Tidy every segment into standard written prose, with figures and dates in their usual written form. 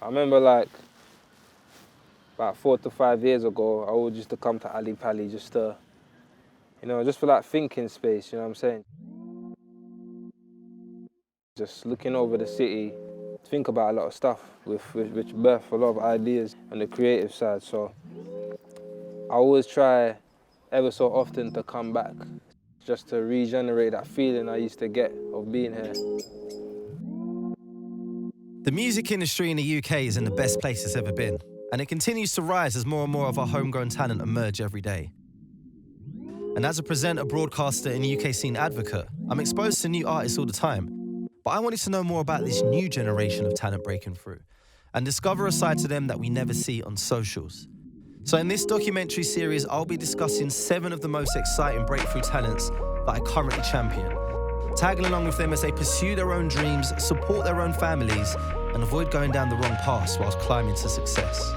I remember like about 4 to 5 years ago, I always used to come to Ali Pali just to, just for that thinking space, you know what I'm saying? Just looking over the city, think about a lot of stuff, which birth a lot of ideas on the creative side. So I always try ever so often to come back, just to regenerate that feeling I used to get of being here. The music industry in the UK is in the best place it's ever been, and it continues to rise as more and more of our homegrown talent emerge every day. And as a presenter, broadcaster, and UK scene advocate, I'm exposed to new artists all the time. But I wanted to know more about this new generation of talent breaking through and discover a side to them that we never see on socials. So in this documentary series, I'll be discussing 7 of the most exciting breakthrough talents that I currently champion, tagging along with them as they pursue their own dreams, support their own families, and avoid going down the wrong paths whilst climbing to success.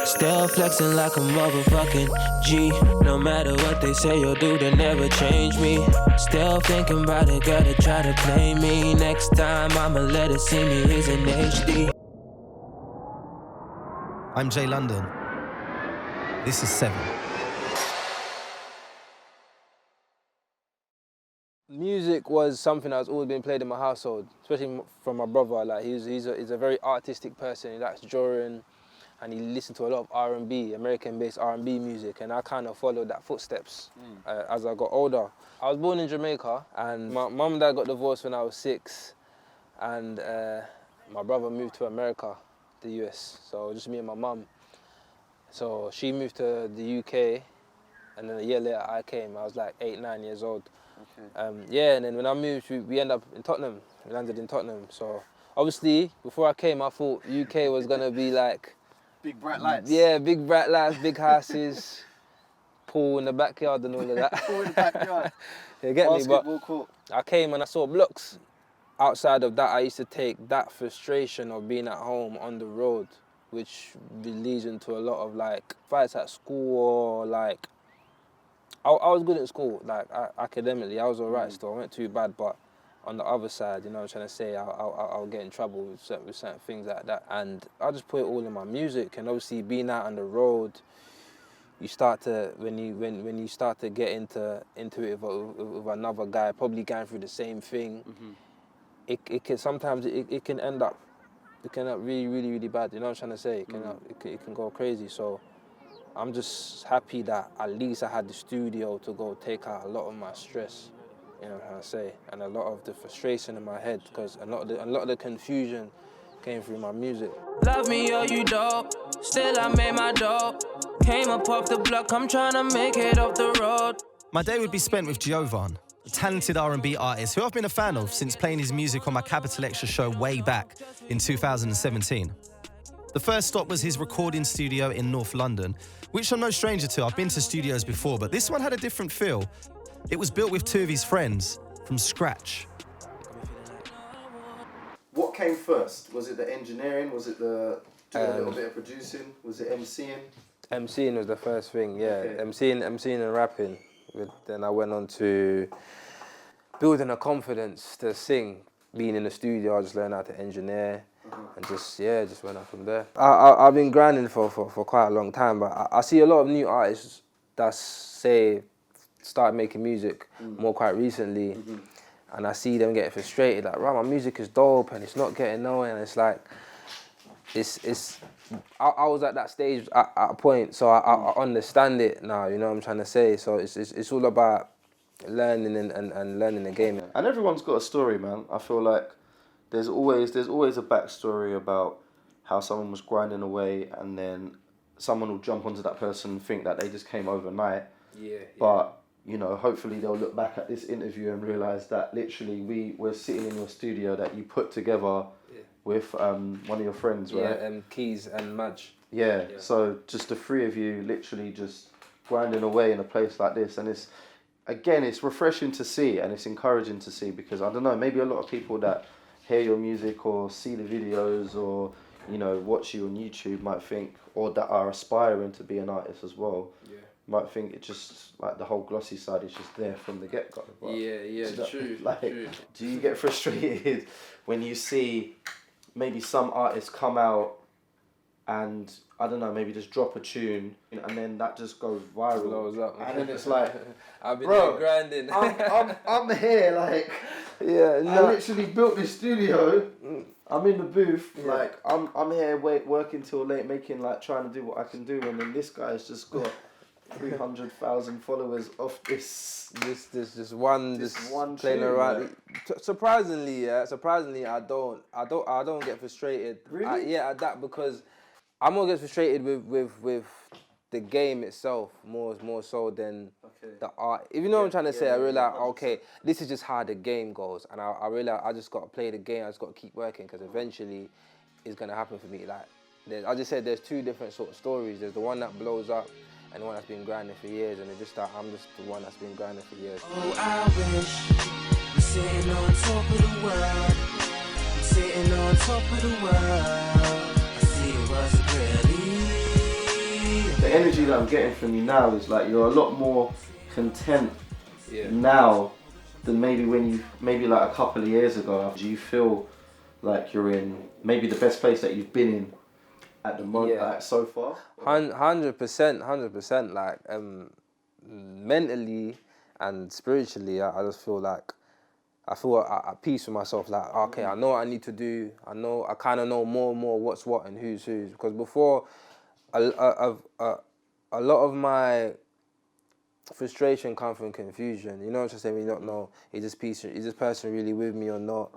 Still flexing like a motherfucking G. No matter what they say or do, they never change me. Still thinking about a girl that try to play me. Next time I'ma let her see me is in HD. I'm Jay London. This is 7. Music was something that's always been played in my household, especially from my brother. Like he's a very artistic person. He likes drawing, and he listened to a lot of R&B, American-based R&B music, and I kind of followed that footsteps as I got older. I was born in Jamaica, and my mum and dad got divorced when I was 6, and my brother moved to America, the US, so just me and my mum. So she moved to the UK, and then a year later I came. I was like 8, 9 years old. Okay. And then when I moved, we ended up in Tottenham. We landed in Tottenham. So obviously, before I came, I thought UK was gonna be like big bright lights. Yeah, big bright lights, big houses, pool in the backyard and all of that. Pool in the backyard. You get me? But court. I came and I saw blocks. Outside of that, I used to take that frustration of being at home on the road, which leads into a lot of like fights at school or like. I was good at school, like academically, I was alright still, I wasn't too bad, but on the other side, you know what I'm trying to say, I'll get in trouble with certain things like that, and I just put it all in my music. And obviously being out on the road, you start to, when you start to get into it with another guy, probably going through the same thing, it can sometimes, it can end up really, really, really bad, you know what I'm trying to say, it can go crazy. So I'm just happy that at least I had the studio to go take out a lot of my stress, you know what I'm trying to say, and a lot of the frustration in my head, because a lot of the confusion came through my music. Love me or you don't, still I made my dough. Came up off the block, I'm trying to make it off the road. My day would be spent with Geovarn, a talented R&B artist who I've been a fan of since playing his music on my Capital Extra show way back in 2017. The first stop was his recording studio in North London, which I'm no stranger to. I've been to studios before, but this one had a different feel. It was built with 2 of his friends from scratch. What came first? Was it the engineering? Was it the doing a little bit of producing? Was it MCing? MCing was the first thing, yeah. Okay. MCing and rapping. Then I went on to building a confidence to sing. Being in the studio, I just learned how to engineer. And just went up from there. I've been grinding for quite a long time, but I see a lot of new artists that start making music more quite recently, and I see them getting frustrated, like, right, my music is dope and it's not getting nowhere, and it's like, I was at that stage at a point, so I understand it now, you know what I'm trying to say, so it's all about learning and learning the game. And everyone's got a story, man. I feel like there's always a backstory about how someone was grinding away, and then someone will jump onto that person and think that they just came overnight. Yeah. But you know, hopefully they'll look back at this interview and realise that literally we were sitting in your studio that you put together with one of your friends, right? Yeah, Keys and Madge. Yeah. So just the 3 of you literally just grinding away in a place like this, and it's refreshing to see and it's encouraging to see, because I don't know, maybe a lot of people that hear your music or see the videos or, you know, watch you on YouTube might think, or that are aspiring to be an artist as well, might think it just, like, the whole glossy side is just there from the get-go. Yeah, true. Like, true. do you get frustrated when you see maybe some artists come out and, I don't know, maybe just drop a tune and then that just goes viral. Blows up. And then it's like, I've been bro, grinding. I'm here, like, yeah, I literally built this studio. I'm in the booth, like, I'm here working till late, making, like, trying to do what I can do, and then this guy's just got 300,000 followers off this one playing tune, around. Surprisingly, I don't get frustrated. Really? At that, because I'm more get frustrated with the game itself more so than the art. If you know what I'm trying to say, I realize, okay, this is just how the game goes, and I realize I just got to play the game. I just got to keep working, because eventually it's gonna happen for me. Like, I just said, there's two different sort of stories. There's the one that blows up, and the one that's been grinding for years, and it's just that I'm just the one that's been grinding for years. Oh, I wish you're sitting on top of the world. I'm sitting on top of the world. I see it was clearly. The energy that I'm getting from you now is like you're a lot more content now than maybe like a couple of years ago. Do you feel like you're in maybe the best place that you've been in at the moment, like, so far? 100%. Like, mentally and spiritually, I just feel like I feel at peace with myself. Like, okay, I know what I need to do. I kind of know more and more what's what and who's who. Because before, a lot of my frustration comes from confusion. You know what I'm saying? You don't know, is this person really with me or not?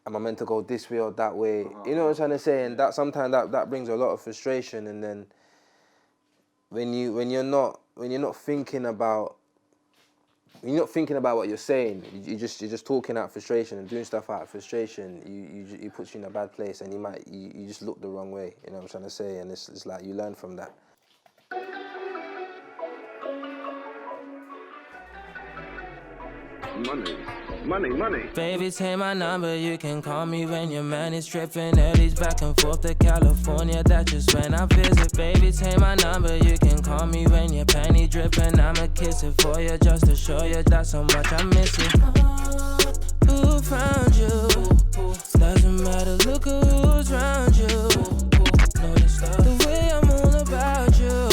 Am I meant to go this way or that way? You know what I'm trying to say? And that sometimes that brings a lot of frustration. And then when you're not thinking about what you're saying, you're just talking out of frustration and doing stuff out of frustration. You puts you in a bad place, and you just look the wrong way. You know what I'm trying to say? And it's like you learn from that. Money. Baby, take my number, you can call me when your man is tripping. Early's back and forth to California, that's just when I visit. Baby, take my number, you can call me when your panty dripping. I'ma kiss it for you just to show you that's how much I miss it. Who found you? Doesn't matter, look at who's around you. The way I'm all about you,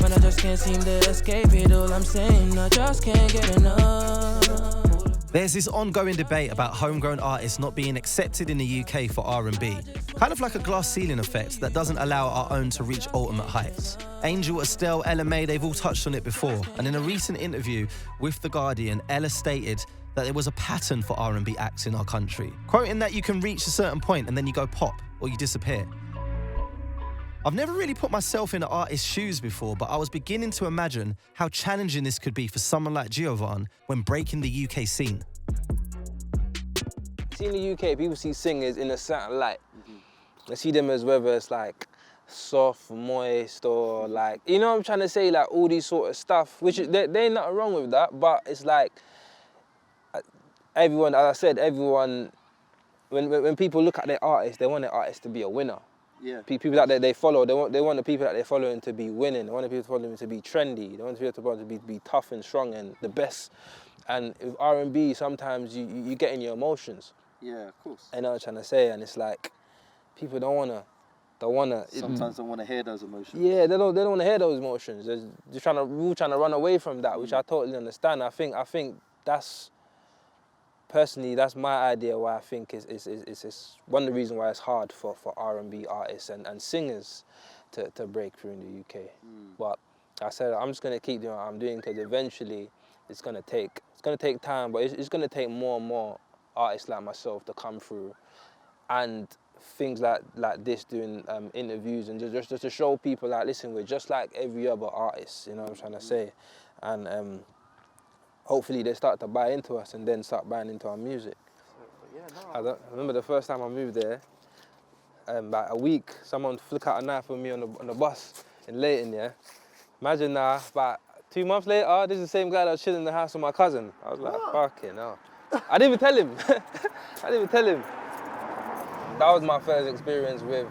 when I just can't seem to escape it. All I'm saying, I just can't get enough. There's this ongoing debate about homegrown artists not being accepted in the UK for R&B. Kind of like a glass ceiling effect that doesn't allow our own to reach ultimate heights. Angel, Estelle, Ella May, they've all touched on it before. And in a recent interview with The Guardian, Ella stated that there was a pattern for R&B acts in our country, quoting that you can reach a certain point and then you go pop or you disappear. I've never really put myself in an artist's shoes before, but I was beginning to imagine how challenging this could be for someone like Geovarn when breaking the UK scene. See, in the UK, people see singers in a certain light. They see them as whether it's like soft, moist, or like, you know what I'm trying to say, like all these sort of stuff, which there ain't nothing wrong with that, but it's like, everyone, as I said, when people look at their artists, they want their artist to be a winner. Yeah. People that they follow, they want the people that they're following to be winning. They want the people following to be trendy. They want the people to be tough and strong and the best. And with R&B, sometimes you get in your emotions. Yeah, of course. You know what I'm trying to say? And it's like, people don't wanna. Sometimes don't want to hear those emotions. Yeah, they don't want to hear those emotions. We're all trying to run away from that, which I totally understand. I think that's. Personally, that's my idea why I think it's one of the reasons why it's hard for R&B artists and singers to break through in the UK. But I said I'm just gonna keep doing what I'm doing, because eventually it's gonna take time, but it's gonna take more and more artists like myself to come through, and things like this, doing interviews and just to show people, like, listen, we're just like every other artist. You know what I'm trying to say, and. Hopefully they start to buy into us and then start buying into our music. I remember the first time I moved there, about a week, someone flicked out a knife on me on the bus in Leighton, yeah? Imagine now, about 2 months later, this is the same guy that was chilling in the house with my cousin. I was like, fucking hell. I didn't even tell him. That was my first experience with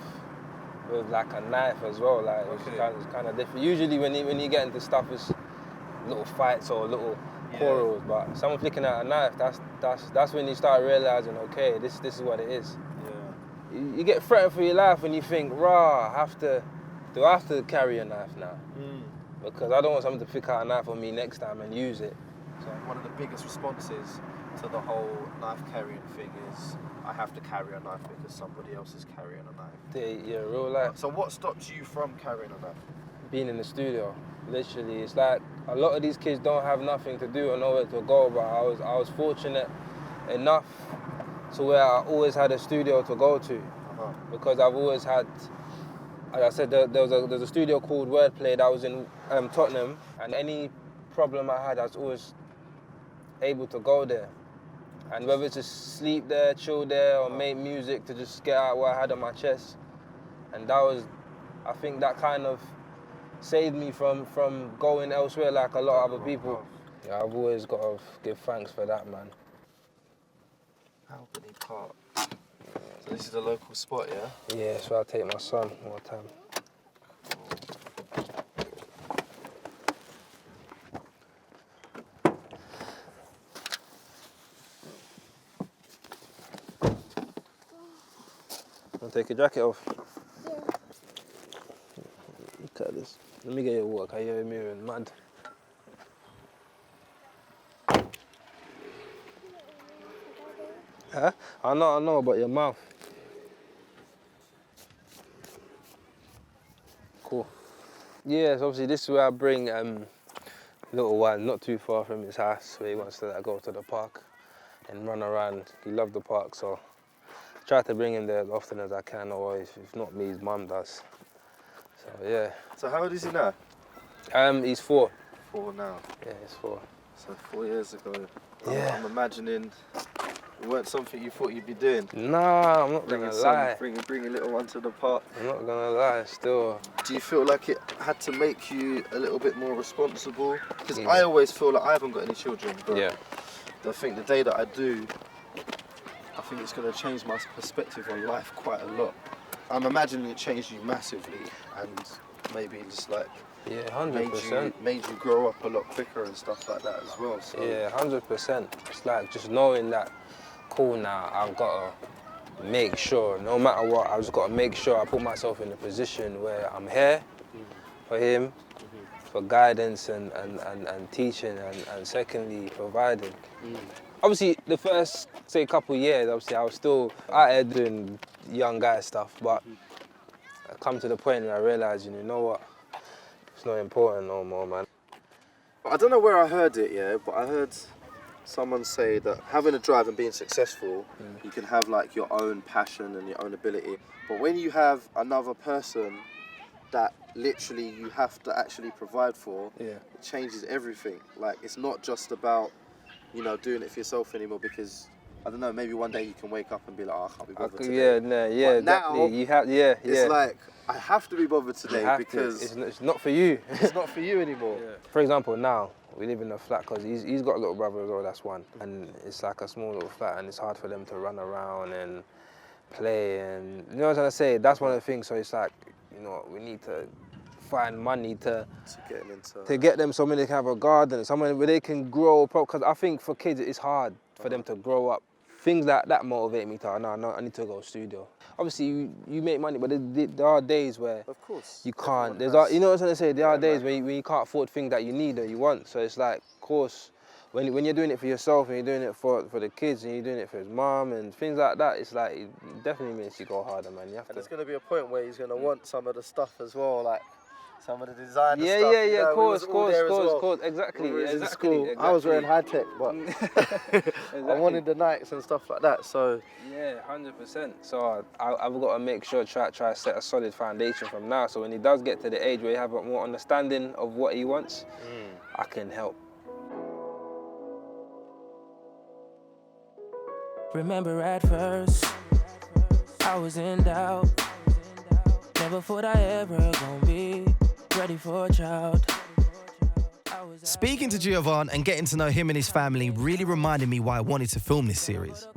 like a knife as well. Like, it was kind of different. Usually when you get into stuff, it's little fights or little quarrels, but someone flicking out a knife, that's when you start realizing, okay, this is what it is. you get threatened for your life when you think, rah, do I have to carry a knife now? Because I don't want someone to pick out a knife on me next time and use it. So one of the biggest responses to the whole knife carrying thing is, I have to carry a knife because somebody else is carrying a knife. Yeah, real life. So what stops you from carrying a knife? Being in the studio, literally. It's like a lot of these kids don't have nothing to do or nowhere to go, but I was fortunate enough to where I always had a studio to go to. Because I've always had, as I said, there's a studio called Wordplay that was in Tottenham, and any problem I had, I was always able to go there. And whether it's just sleep there, chill there, or make music to just get out what I had on my chest. And that was, I think that kind of saved me from going elsewhere like a lot of other people. Yeah, I've always got to give thanks for that, man. Albany Park. So this is the local spot, yeah? Yeah, so I take my son all the time. Want to take your jacket off? Yeah. Look at this. Let me get your water, I hear you moving mad. Huh? I know about your mouth. Cool. Yeah, so obviously this is where I bring little one, not too far from his house, where he wants to go to the park and run around. He loves the park, so I try to bring him there as often as I can, or if not me, his mum does. So yeah. So how old is he now? He's 4. 4 now. Yeah, he's 4. So 4 years ago. Yeah. I'm imagining it weren't something you thought you'd be doing. Nah, I'm not gonna lie. Bring a little one to the park. I'm not gonna lie, still. Do you feel like it had to make you a little bit more responsible? Because Yeah. I always feel like I haven't got any children, but Yeah. I think the day that I do, I think it's going to change my perspective on life quite a lot. I'm imagining it changed you massively, and maybe just like Yeah, 100%. made you grow up a lot quicker and stuff like that as well. So. Yeah, 100%. It's like just knowing that, cool, now I've got to make sure, no matter what, I've just got to make sure I put myself in a position where I'm here for him, for guidance and teaching, and secondly, providing. Obviously, the first, say, couple of years, obviously, I was still out here doing young guy stuff, but I come to the point where I realised, you know what, it's not important no more, man. I don't know where I heard it, yeah, but I heard someone say that having a drive and being successful, you can have like your own passion and your own ability. But when you have another person that literally you have to actually provide for, it changes everything. Like, it's not just about, you know, doing it for yourself anymore, because I don't know, maybe one day you can wake up and be like, oh, I can't be bothered today. Yeah, no, yeah, but exactly. now, You have, yeah. It's like, I have to be bothered today because it's not for you. it's not for you anymore. For example, now we live in a flat because he's got a little brother as well. That's one, and it's like a small little flat, and it's hard for them to run around and play, and you know what I'm trying to say. That's one of the things. So it's like, you know, we need to find money to get them somewhere they can have a garden, somewhere where they can grow. Because I think for kids it's hard for them to grow up. Things like that motivate me to, no, I need to go studio. Obviously, you make money, but there are days where of course you can't. You know what I'm trying to say? There are days when you can't afford things that you need or you want. So it's like, of course, when you're doing it for yourself and you're doing it for the kids and you're doing it for his mom and things like that, it's like, it definitely makes you go harder, man. You have and to. there's going to be a point where he's going to want some of the stuff as well, like some of the designer stuff. Yeah, of course, When exactly. we was in school, I was wearing high tech, but I wanted the Nikes and stuff like that. So yeah, 100%. So I've got to make sure try to set a solid foundation from now. So when he does get to the age where you have a more understanding of what he wants, I can help. Remember at first, I was in doubt. Never thought I ever gonna be ready for a child. Speaking to Geovarn and getting to know him and his family really reminded me why I wanted to film this series.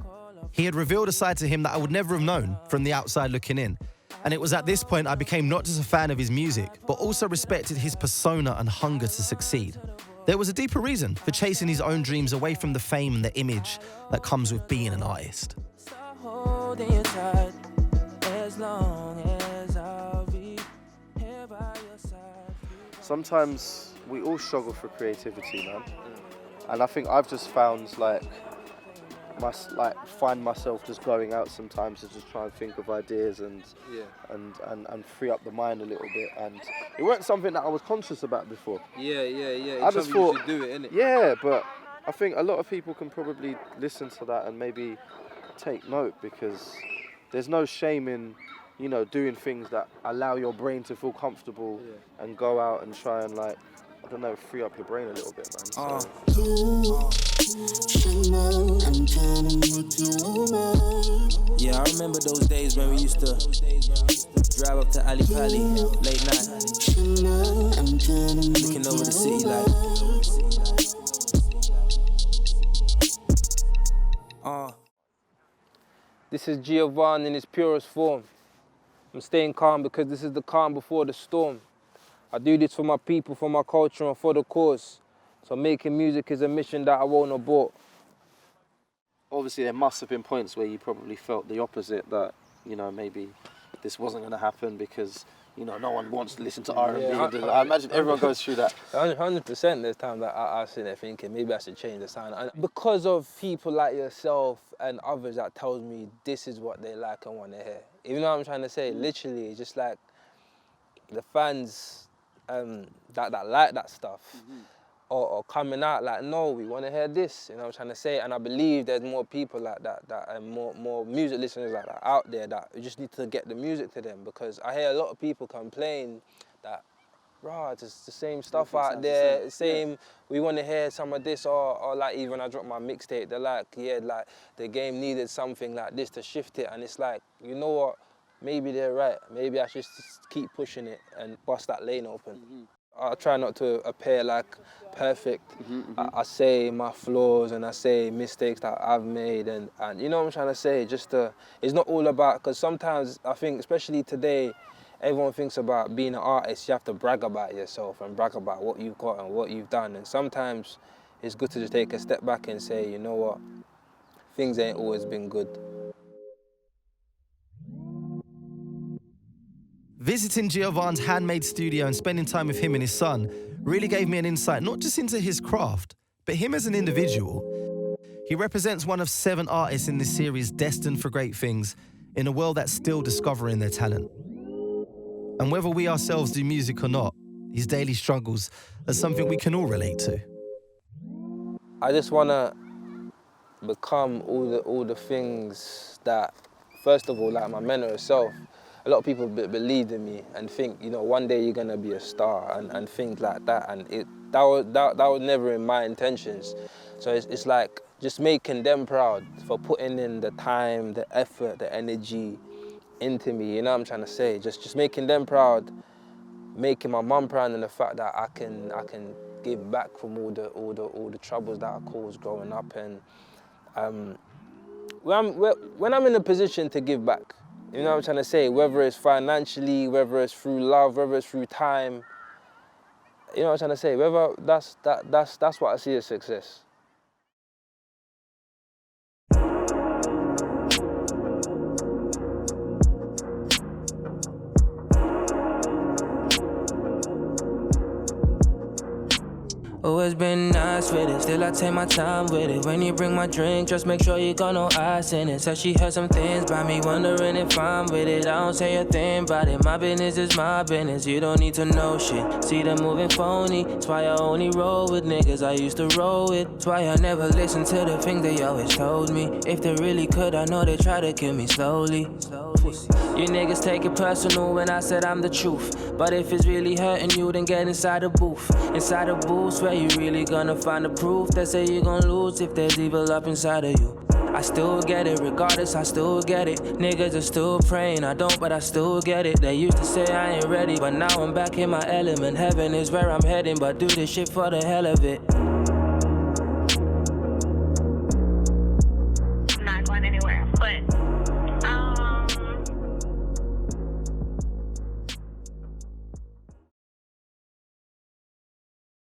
He had revealed a side to him that I would never have known from the outside looking in. And it was at this point I became not just a fan of his music, but also respected his persona and hunger to succeed. There was a deeper reason for chasing his own dreams away from the fame and the image that comes with being an artist. Holding you tight, as long as I'll be here by your side. Sometimes we all struggle for creativity, man. And I think I've just found find myself just going out sometimes to just try and think of ideas and free up the mind a little bit. And it wasn't something that I was conscious about before. Yeah. I just thought, you should do it, innit? Yeah, but I think a lot of people can probably listen to that and maybe take note, because there's no shame in, you know, doing things that allow your brain to feel comfortable and go out and try and, like, I don't know, free up your brain a little bit, man. Yeah, I remember those days when we used to drive up to Ali Pali late night, looking over the city like. This is Geovarn in its purest form. I'm staying calm because this is the calm before the storm. I do this for my people, for my culture, and for the cause. So making music is a mission that I won't abort. Obviously, there must have been points where you probably felt the opposite, that, you know, maybe this wasn't going to happen because, you know, no one wants to listen to R&B. I imagine everyone goes through that. 100% there's times that I sit there thinking maybe I should change the sound. And because of people like yourself and others that tells me this is what they like and want to hear. Even though I'm trying to say, literally, it's just like the fans that like that stuff or coming out like, no, we want to hear this, you know what I'm trying to say? And I believe there's more people like that and more music listeners like that out there that we just need to get the music to them, because I hear a lot of people complain that, it's the same stuff out there, we want to hear some of this, or like even when I drop my mixtape, they're like, like the game needed something like this to shift it, and it's like, you know what, maybe they're right, maybe I should just keep pushing it and bust that lane open. I try not to appear like perfect. I say my flaws and I say mistakes that I've made, and you know what I'm trying to say, it's not all about, because sometimes I think, especially today, everyone thinks about being an artist, you have to brag about yourself and brag about what you've got and what you've done. And sometimes it's good to just take a step back and say, you know what, things ain't always been good. Visiting Geovarn's handmade studio and spending time with him and his son really gave me an insight not just into his craft, but him as an individual. He represents one of 7 artists in this series destined for great things in a world that's still discovering their talent. And whether we ourselves do music or not, his daily struggles are something we can all relate to. I just want to become all the things that, first of all, like my mentor self. A lot of people believed in me and think, you know, one day you're going to be a star and things like that. And that was never in my intentions. So it's like just making them proud for putting in the time, the effort, the energy into me, you know what I'm trying to say? Just making them proud, making my mum proud, and the fact that I can give back from all the troubles that I caused growing up. And when I'm in a position to give back, you know what I'm trying to say? Whether it's financially, whether it's through love, whether it's through time, you know what I'm trying to say? Whether that's what I see as success. Always been nice with it, still I take my time with it. When you bring my drink, just make sure you got no ice in it. Said she heard some things by me, wondering if I'm with it. I don't say a thing about it, my business is my business. You don't need to know shit, see them moving phony. That's why I only roll with niggas I used to roll with. That's why I never listen to the things they always told me. If they really could, I know they try to kill me slowly. You niggas take it personal when I said I'm the truth. But if it's really hurting you, then get inside the booth. Inside the booth, where you really gonna find the proof that say you gon' lose if there's evil up inside of you. I still get it, regardless, I still get it. Niggas are still praying, I don't, but I still get it. They used to say I ain't ready, but now I'm back in my element. Heaven is where I'm heading, but do this shit for the hell of it.